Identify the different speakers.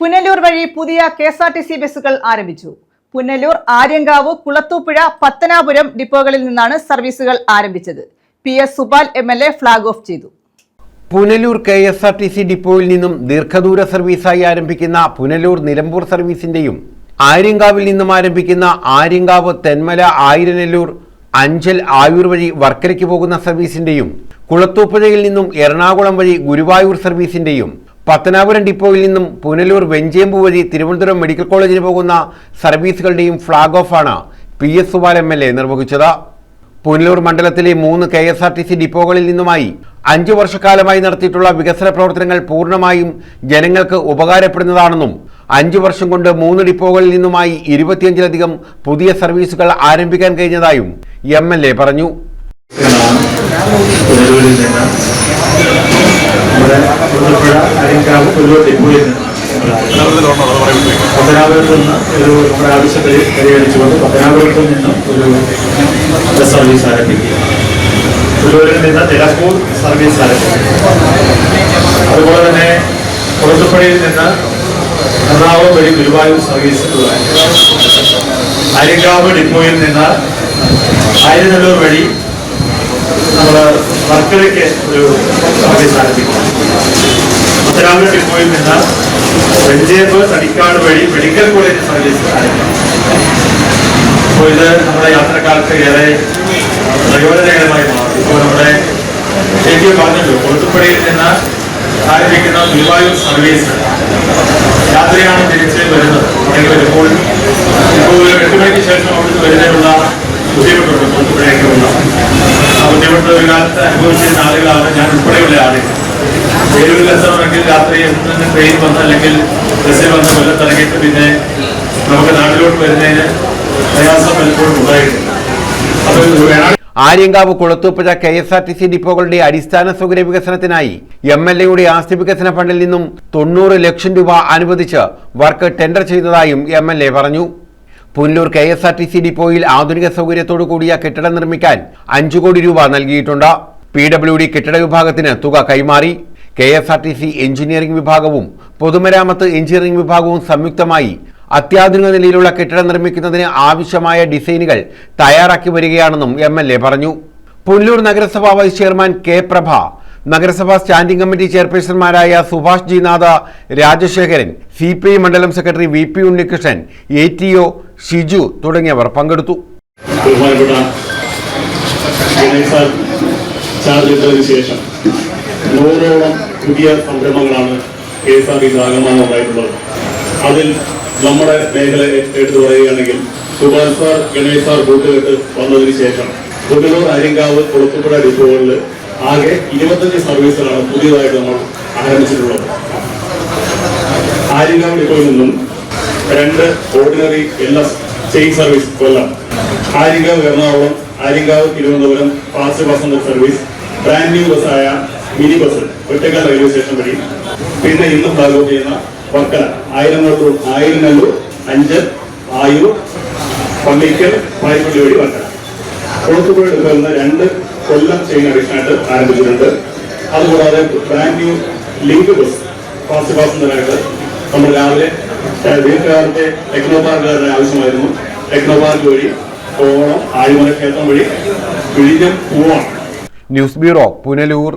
Speaker 1: പുനലൂർ വഴി പുതിയ KSRTC ബസ്സുകൾ ആരംഭിച്ചു. പുനലൂർ, ആര്യങ്കാവ്, കുളത്തൂപ്പുഴ, പത്തനാപുരം ഡിപ്പോകളിൽ നിന്നാണ് സർവീസുകൾ ആരംഭിച്ചത്. PS Supal MLA flag off ചെയ്തു.
Speaker 2: പുനലൂർ KSRTC ഡിപ്പോയിൽ നിന്നും ദീർഘദൂര സർവീസായി ആരംഭിക്കുന്ന പുനലൂർ നിലമ്പൂർ സർവീസിന്റെയും ആര്യങ്കാവിൽ നിന്നും ആരംഭിക്കുന്ന ആര്യങ്കാവ് തെന്മല ആയിരനെല്ലൂർ അഞ്ചൽ ആയൂർ വഴി വർക്കലയ്ക്ക് പോകുന്ന സർവീസിന്റെയും കുളത്തൂപ്പുഴയിൽ നിന്നും എറണാകുളം വഴി ഗുരുവായൂർ സർവീസിന്റെയും പത്തനാപുരം ഡിപ്പോയിൽ നിന്നും പുനലൂർ വെഞ്ചേമ്പു വഴി തിരുവനന്തപുരം മെഡിക്കൽ കോളേജിന് പോകുന്ന സർവീസുകളുടെയും ഫ്ലാഗ് ഓഫാണ് PS സുബാൽ MLA നിർവഹിച്ചത്. പുനലൂർ മണ്ഡലത്തിലെ 3 KSRTC ഡിപ്പോകളിൽ നിന്നുമായി 5 വർഷക്കാലമായി നടത്തിയിട്ടുള്ള വികസന പ്രവർത്തനങ്ങൾ പൂർണ്ണമായും ജനങ്ങൾക്ക് ഉപകാരപ്പെടുന്നതാണെന്നും 5 വർഷം കൊണ്ട് 3 ഡിപ്പോകളിൽ നിന്നുമായി 25ലധികം പുതിയ സർവീസുകൾ ആരംഭിക്കാൻ കഴിഞ്ഞതായും MLA പറഞ്ഞു.
Speaker 3: പത്തനാപുരത്ത് നിന്ന് നമ്മുടെ ആവശ്യം പരിഗണിച്ചുകൊണ്ട് പത്തനാപുരത്തിൽ നിന്നും ഒരു ബസ് സർവീസ് ആരംഭിക്കുക, പുനലൂരിൽ നിന്ന് നിലമ്പൂർ സർവീസ് ആരംഭിക്കുക, അതുപോലെ തന്നെ കുളത്തൂപ്പുഴയിൽ നിന്ന് എറണാകുളം വഴി ഗുരുവായൂർ സർവീസ്, ആര്യങ്കാവ് ഡിപ്പോയിൽ നിന്ന് ആയിരനെല്ലൂർ വഴി നമ്മൾ വർക്കലയ്ക്ക് ഒരു സർവീസ് ആരംഭിക്കുക, പത്തനാപുരം ഡിപ്പോയിൽ നിന്ന് വെഞ്ചേമ്പ് തടിക്കാട് വഴി മെഡിക്കൽ കോളേജ് സർവീസ് ആരംഭിക്കും. അപ്പോൾ ഇത് നമ്മുടെ യാത്രക്കാർക്ക് ഏറെ പ്രയോജനകരമായി മാറും. ഇപ്പോൾ നമ്മുടെ എനിക്ക് പറഞ്ഞല്ലോ, കുളത്തൂപ്പുഴയിൽ നിന്ന് ആരംഭിക്കുന്ന ഗുരുവായൂർ സർവീസ് രാത്രിയാണ് തിരിച്ച് വരുന്നത്. അവിടെ വരുമ്പോൾ ഇപ്പോൾ 8 മണിക്ക് ശേഷം അവിടുന്ന് വരുന്നതിനുള്ള ബുദ്ധിമുട്ടുണ്ട്. കുളത്തൂപ്പുഴയ്ക്കുള്ള ആ ബുദ്ധിമുട്ട് ഒരു കാലത്ത് അനുഭവിച്ചിരുന്ന ആളുകളാണ് ഞാൻ ഉൾപ്പെടെയുള്ള ആളുകൾ. വേലൂരിലെത്തണമെങ്കിൽ രാത്രി എന്തെങ്കിലും ട്രെയിൻ വന്ന് അല്ലെങ്കിൽ ബസ്സിൽ വന്ന് കൊല്ലത്തിറങ്ങിയിട്ട് പിന്നെ നമുക്ക് നാട്ടിലോട്ട് വരുന്നതിന് പ്രയാസം പലപ്പോഴും ഉണ്ടായിട്ടുണ്ട്. അപ്പോൾ
Speaker 2: ആര്യങ്കാവ്, കുളത്തൂപ്പുഴ KSRTC ഡിപ്പോകളുടെ അടിസ്ഥാന സൗകര്യ വികസനത്തിനായി MLAയുടെ ആസ്തി വികസന ഫണ്ടിൽ നിന്നും 90 ലക്ഷം രൂപ അനുവദിച്ച് വർക്ക് ടെൻഡർ ചെയ്തതായും MLA പറഞ്ഞു. പുനലൂർ KSRTC ഡിപ്പോയിൽ ആധുനിക സൗകര്യത്തോടു കൂടിയ കെട്ടിടം നിർമ്മിക്കാൻ 5 കോടി രൂപ നൽകിയിട്ടുണ്ട്. PWD കെട്ടിട വിഭാഗത്തിന് തുക കൈമാറി. KSRTC എഞ്ചിനീയറിംഗ് വിഭാഗവും പൊതുമരാമത്ത് എഞ്ചിനീയറിംഗ് വിഭാഗവും സംയുക്തമായി അത്യാധുനിക നിലയിലുള്ള കെട്ടിടം നിർമ്മിക്കുന്നതിന് ആവശ്യമായ ഡിസൈനുകൾ തയ്യാറാക്കി വരികയാണെന്നും MLA പറഞ്ഞു. പുനലൂർ നഗരസഭാ വൈസ് ചെയർമാൻ K പ്രഭ, നഗരസഭാ സ്റ്റാൻഡിംഗ് കമ്മിറ്റി ചെയർപേഴ്സൺമാരായ സുഭാഷ് ജി നാഥ, രാജശേഖരൻ, CPI മണ്ഡലം secretary VP Unnikrishnan, ATO Shiju തുടങ്ങിയവർ പങ്കെടുത്തു.
Speaker 3: ശേഷം 100ഓളം പുതിയ സംരംഭങ്ങളാണ് KSRTC ആഗമനം ഉണ്ടായിട്ടുള്ളത്. അതിൽ നമ്മുടെ മേഖല എടുത്തു പറയുകയാണെങ്കിൽ സുബാൽ സാർ, ഗണേഷ് സാർ കൂട്ടുകെട്ട് വന്നതിന് ശേഷം പുനലൂർ, ആര്യങ്കാവ്, കുളത്തൂപ്പുഴ ഡിപ്പോകളിൽ ആകെ 25 സർവീസുകളാണ് പുതിയതായിട്ട് നമ്മൾ ആരംഭിച്ചിട്ടുള്ളത്. ആര്യങ്കാവ് ഡിപ്പോയിൽ നിന്നും 2 ordinary LS chain service Kollam, Aryankavu Ernakulam, Aryankavu Thiruvananthapuram fast passenger service, brand new ബസ്സായ mini bus Ottakkal railway station വഴി, പിന്നെ ഇന്ന് ഫ്ലാഗ് ഓഫ് ചെയ്യുന്ന വർക്കല, ആയിരനെല്ലൂർ, അഞ്ചൽ, ആയൂർ, പള്ളിക്കൽ, പായ്പള്ളി വഴി വർക്കല. കുളത്തൂപ്പുഴ എടുക്കുന്ന 2 കൊല്ലം ചെയിൻ അഡീഷനായിട്ട് ആരംഭിച്ചിട്ടുണ്ട്. അതുകൂടാതെ brand new link bus fast പാസഞ്ചറായിട്ട് നമ്മൾ രാവിലെ ദീർഘകാലത്തെ ടെക്നോ പാർക്കുകാരുടെ ആവശ്യമായിരുന്നു. ടെക്നോ പാർക്ക് വഴി കോവളം, ആഴിമല ക്ഷേത്രം വഴി വിഴിഞ്ഞം പൂവാണ്.
Speaker 2: News bureau, Punalur.